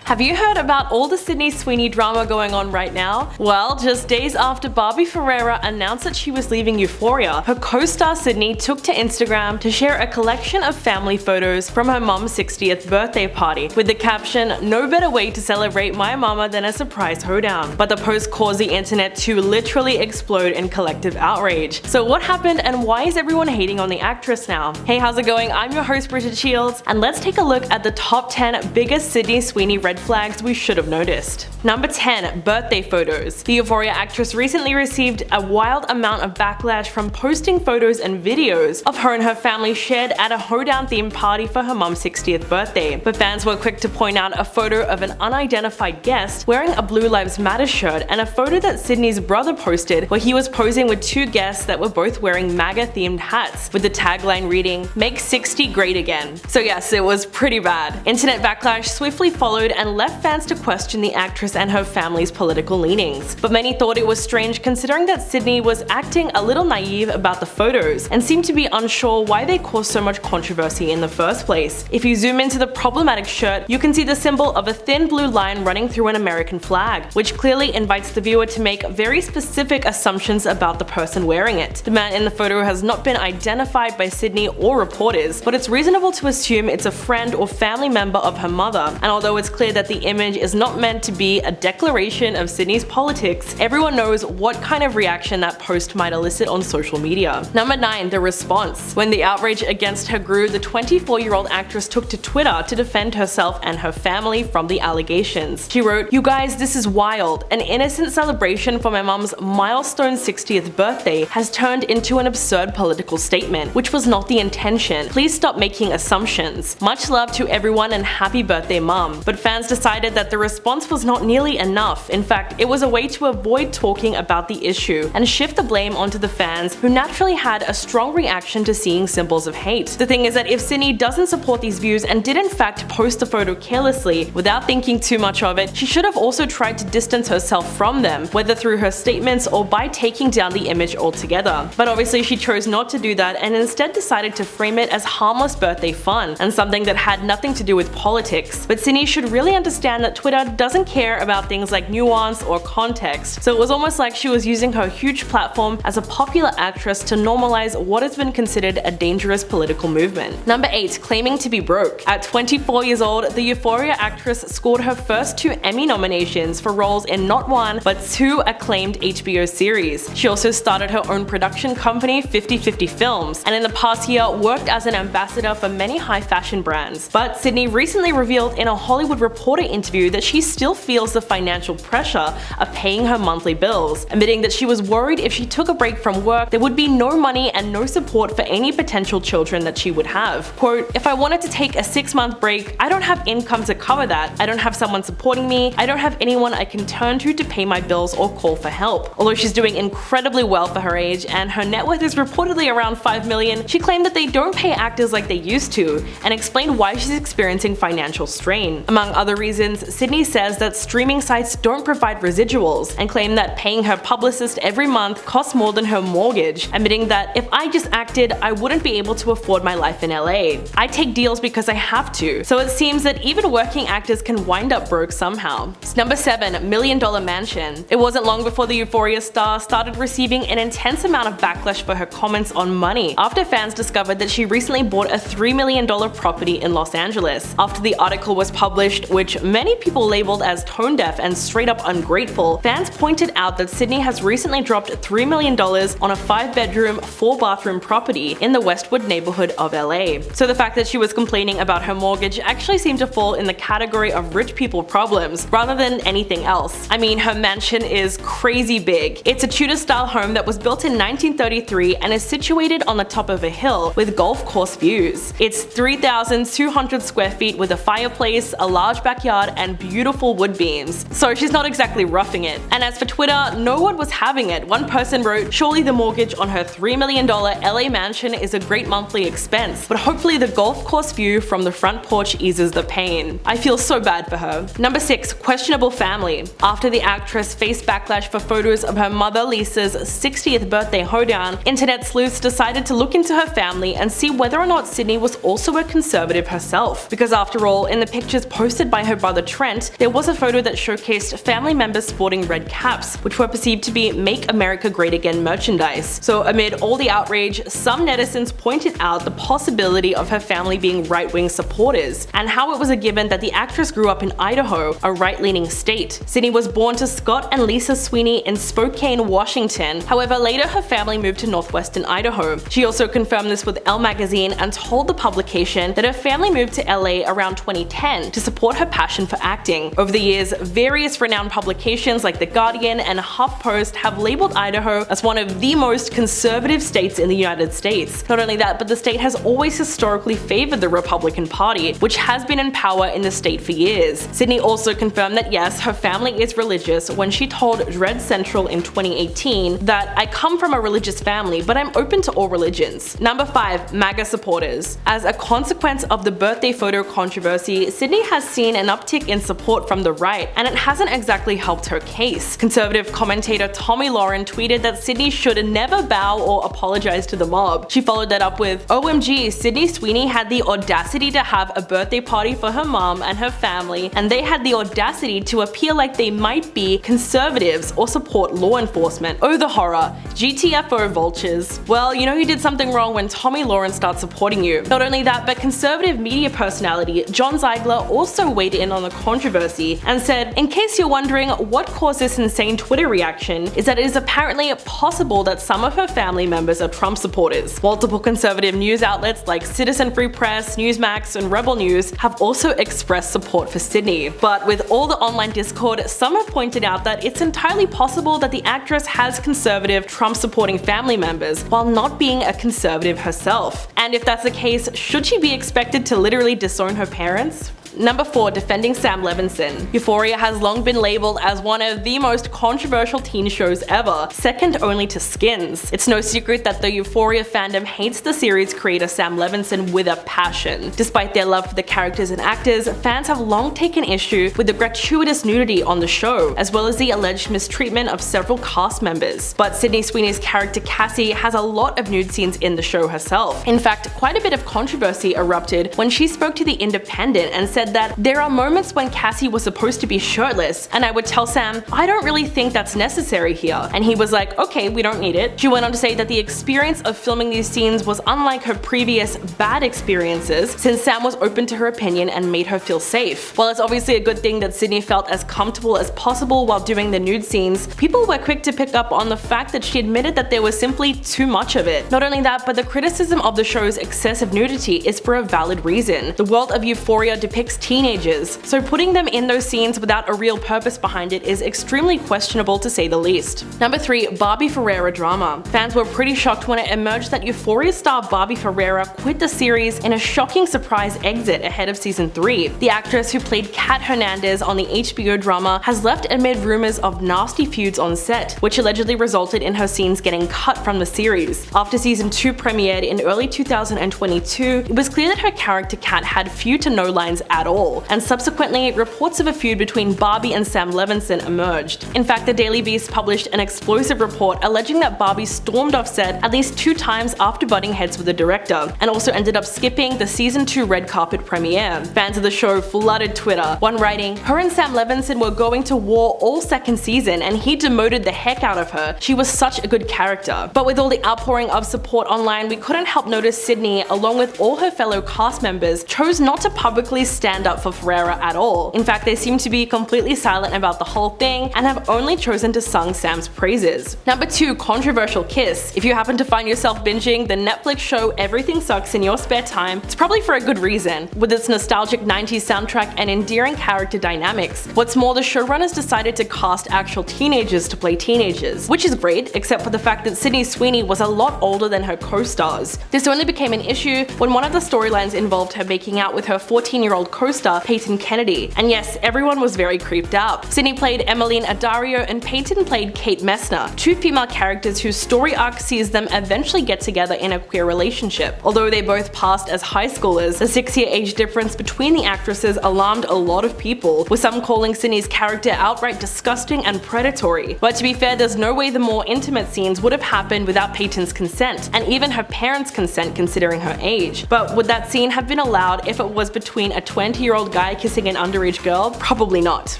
Have you heard about all the Sydney Sweeney drama going on right now? Well, just days after Barbie Ferreira announced that she was leaving Euphoria, her co-star Sydney took to Instagram to share a collection of family photos from her mom's 60th birthday party, with the caption, "No better way to celebrate my mama than a surprise hoedown." But the post caused the internet to literally explode in collective outrage. So what happened and why is everyone hating on the actress now? Hey, how's it going? I'm your host Bridget Shields, and let's take a look at the top 10 biggest Sydney Sweeney red flags we should have noticed. Number 10. Birthday photos. The Euphoria actress recently received a wild amount of backlash from posting photos and videos of her and her family shared at a hoedown themed party for her mom's 60th birthday. But fans were quick to point out a photo of an unidentified guest wearing a Blue Lives Matter shirt and a photo that Sydney's brother posted where he was posing with two guests that were both wearing MAGA themed hats, with the tagline reading, "Make 60 great again." So yes, it was pretty bad. Internet backlash swiftly followed and left fans to question the actress and her family's political leanings. But many thought it was strange considering that Sydney was acting a little naive about the photos and seemed to be unsure why they caused so much controversy in the first place. If you zoom into the problematic shirt, you can see the symbol of a thin blue line running through an American flag, which clearly invites the viewer to make very specific assumptions about the person wearing it. The man in the photo has not been identified by Sydney or reporters, but it's reasonable to assume it's a friend or family member of her mother, and although it's clear that the image is not meant to be a declaration of Sydney's politics, everyone knows what kind of reaction that post might elicit on social media. Number 9. The response. When the outrage against her grew, the 24-year-old actress took to Twitter to defend herself and her family from the allegations. She wrote, "You guys, this is wild. An innocent celebration for my mom's milestone 60th birthday has turned into an absurd political statement, which was not the intention. Please stop making assumptions. Much love to everyone and happy birthday, mom." But fans decided that the response was not nearly enough. In fact, it was a way to avoid talking about the issue and shift the blame onto the fans, who naturally had a strong reaction to seeing symbols of hate. The thing is that if Sydney doesn't support these views and did in fact post the photo carelessly without thinking too much of it, she should have also tried to distance herself from them, whether through her statements or by taking down the image altogether. But obviously she chose not to do that and instead decided to frame it as harmless birthday fun and something that had nothing to do with politics. But Sydney should really understand that Twitter doesn't care about things like nuance or context, so it was almost like she was using her huge platform as a popular actress to normalize what has been considered a dangerous political movement. Number 8. Claiming to be broke. At 24 years old, the Euphoria actress scored her first 2 Emmy nominations for roles in not one, but 2 acclaimed HBO series. She also started her own production company, 50/50 Films, and in the past year worked as an ambassador for many high fashion brands. But Sydney recently revealed in a Hollywood Reporter interview that she still feels the financial pressure of paying her monthly bills, admitting that she was worried if she took a break from work, there would be no money and no support for any potential children that she would have. Quote, "If I wanted to take a 6-month break, I don't have income to cover that. I don't have someone supporting me. I don't have anyone I can turn to pay my bills or call for help." Although she's doing incredibly well for her age and her net worth is reportedly around $5 million, she claimed that they don't pay actors like they used to, and explained why she's experiencing financial strain. Among other reasons, Sydney says that streaming sites don't provide residuals, and claimed that paying her publicist every month costs more than her mortgage, admitting that "If I just acted, I wouldn't be able to afford my life in LA. I take deals because I have to." So it seems that even working actors can wind up broke somehow. Number 7. $1 million mansion. It wasn't long before the Euphoria star started receiving an intense amount of backlash for her comments on money, after fans discovered that she recently bought a $3 million property in Los Angeles. After the article was published, which many people labeled as tone deaf and straight up ungrateful, fans pointed out that Sydney has recently dropped $3 million on a 5-bedroom, 4-bathroom property in the Westwood neighborhood of LA. So the fact that she was complaining about her mortgage actually seemed to fall in the category of rich people problems rather than anything else. I mean, her mansion is crazy big. It's a Tudor-style home that was built in 1933 and is situated on the top of a hill with golf course views. It's 3,200 square feet with a fireplace, a large backyard, and beautiful wood beams. So she's not exactly roughing it. And as for Twitter, no one was having it. One person wrote, "Surely the mortgage on her $3 million LA mansion is a great monthly expense, but hopefully the golf course view from the front porch eases the pain." I feel so bad for her. Number 6. Questionable family. After the actress faced backlash for photos of her mother Lisa's 60th birthday hoedown, internet sleuths decided to look into her family and see whether or not Sydney was also a conservative herself. Because after all, in the pictures posted by by her brother Trent, there was a photo that showcased family members sporting red caps, which were perceived to be Make America Great Again merchandise. So amid all the outrage, some netizens pointed out the possibility of her family being right-wing supporters, and how it was a given that the actress grew up in Idaho, a right-leaning state. Sidney was born to Scott and Lisa Sweeney in Spokane, Washington. However, later her family moved to northwestern Idaho. She also confirmed this with Elle magazine and told the publication that her family moved to LA around 2010 to support her passion for acting. Over the years, various renowned publications like The Guardian and HuffPost have labeled Idaho as one of the most conservative states in the United States. Not only that, but the state has always historically favored the Republican Party, which has been in power in the state for years. Sidney also confirmed that yes, her family is religious when she told Dread Central in 2018 that "I come from a religious family, but I'm open to all religions." Number 5. MAGA supporters. As a consequence of the birthday photo controversy, Sidney has seen an uptick in support from the right, and it hasn't exactly helped her case. Conservative commentator Tommy Lauren tweeted that Sidney should never bow or apologize to the mob. She followed that up with, "OMG, Sidney Sweeney had the audacity to have a birthday party for her mom and her family, and they had the audacity to appear like they might be conservatives or support law enforcement. Oh, the horror. GTFO vultures." Well, you know you did something wrong when Tommy Lauren starts supporting you. Not only that, but conservative media personality John Ziegler also weighed in on the controversy and said, "In case you're wondering what caused this insane Twitter reaction, is that it is apparently possible that some of her family members are Trump supporters." Multiple conservative news outlets like Citizen Free Press, Newsmax, and Rebel News have also expressed support for Sidney. But with all the online discord, some have pointed out that it's entirely possible that the actress has conservative Trump-supporting family members while not being a conservative herself. And if that's the case, should she be expected to literally disown her parents? Number 4. Defending Sam Levinson. Euphoria has long been labeled as one of the most controversial teen shows ever, second only to Skins. It's no secret that the Euphoria fandom hates the series creator Sam Levinson with a passion. Despite their love for the characters and actors, fans have long taken issue with the gratuitous nudity on the show, as well as the alleged mistreatment of several cast members. But Sydney Sweeney's character Cassie has a lot of nude scenes in the show herself. In fact, quite a bit of controversy erupted when she spoke to The Independent and said that there are moments when Cassie was supposed to be shirtless, and I would tell Sam, "I don't really think that's necessary here." And he was like, "Okay, we don't need it." She went on to say that the experience of filming these scenes was unlike her previous bad experiences, since Sam was open to her opinion and made her feel safe. While it's obviously a good thing that Sydney felt as comfortable as possible while doing the nude scenes, people were quick to pick up on the fact that she admitted that there was simply too much of it. Not only that, but the criticism of the show's excessive nudity is for a valid reason. The world of Euphoria depicts teenagers, so putting them in those scenes without a real purpose behind it is extremely questionable to say the least. Number 3. Barbie Ferreira drama. Fans were pretty shocked when it emerged that Euphoria star Barbie Ferreira quit the series in a shocking surprise exit ahead of season 3. The actress who played Kat Hernandez on the HBO drama has left amid rumors of nasty feuds on set, which allegedly resulted in her scenes getting cut from the series. After season 2 premiered in early 2022, it was clear that her character Kat had few to no lines at all, and subsequently reports of a feud between Barbie and Sam Levinson emerged. In fact, the Daily Beast published an explosive report alleging that Barbie stormed off set at least 2 times after butting heads with the director, and also ended up skipping the season 2 red carpet premiere. Fans of the show flooded Twitter, one writing, "Her and Sam Levinson were going to war all second season and he demoted the heck out of her. She was such a good character." But with all the outpouring of support online, we couldn't help notice Sydney, along with all her fellow cast members, chose not to publicly stand up for Ferreira at all. In fact, they seem to be completely silent about the whole thing and have only chosen to sing Sam's praises. Number 2. Controversial kiss. If you happen to find yourself binging the Netflix show Everything Sucks in your spare time, it's probably for a good reason, with its nostalgic 90s soundtrack and endearing character dynamics. What's more, the showrunners decided to cast actual teenagers to play teenagers, which is great, except for the fact that Sydney Sweeney was a lot older than her co-stars. This only became an issue when one of the storylines involved her making out with her 14-year-old co-star Peyton Kennedy, and yes, everyone was very creeped out. Sydney played Emmeline Addario and Peyton played Kate Messner, 2 female characters whose story arc sees them eventually get together in a queer relationship. Although they both passed as high schoolers, the 6-year age difference between the actresses alarmed a lot of people, with some calling Sydney's character outright disgusting and predatory. But to be fair, there's no way the more intimate scenes would have happened without Peyton's consent, and even her parents' consent considering her age. But would that scene have been allowed if it was between a 20-year-old guy kissing an underage girl? Probably not.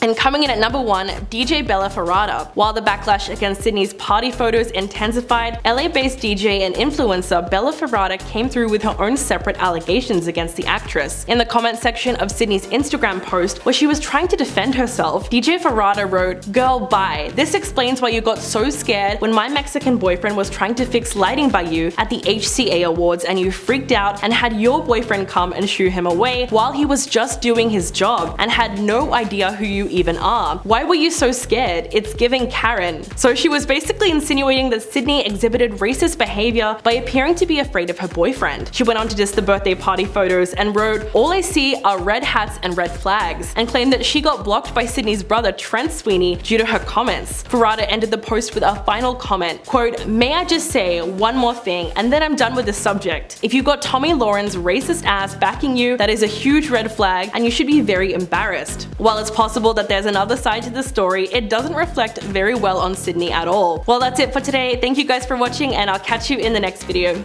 And coming in at number 1, DJ Bella Ferrada. While the backlash against Sydney's party photos intensified, LA-based DJ and influencer Bella Ferrada came through with her own separate allegations against the actress. In the comment section of Sydney's Instagram post, where she was trying to defend herself, DJ Ferrada wrote, "Girl, bye. This explains why you got so scared when my Mexican boyfriend was trying to fix lighting by you at the HCA Awards and you freaked out and had your boyfriend come and shoo him away while he was just doing his job and had no idea who you even are. Why were you so scared? It's giving Karen." So she was basically insinuating that Sydney exhibited racist behavior by appearing to be afraid of her boyfriend. She went on to diss the birthday party photos and wrote, "All I see are red hats and red flags," and claimed that she got blocked by Sydney's brother Trent Sweeney due to her comments. Ferrada ended the post with a final comment, quote, "May I just say one more thing and then I'm done with the subject. If you got Tommy Lauren's racist ass backing you, that is a huge red flag and you should be very embarrassed." While it's possible that there's another side to the story, it doesn't reflect very well on Sydney at all. Well, that's it for today. Thank you guys for watching and I'll catch you in the next video.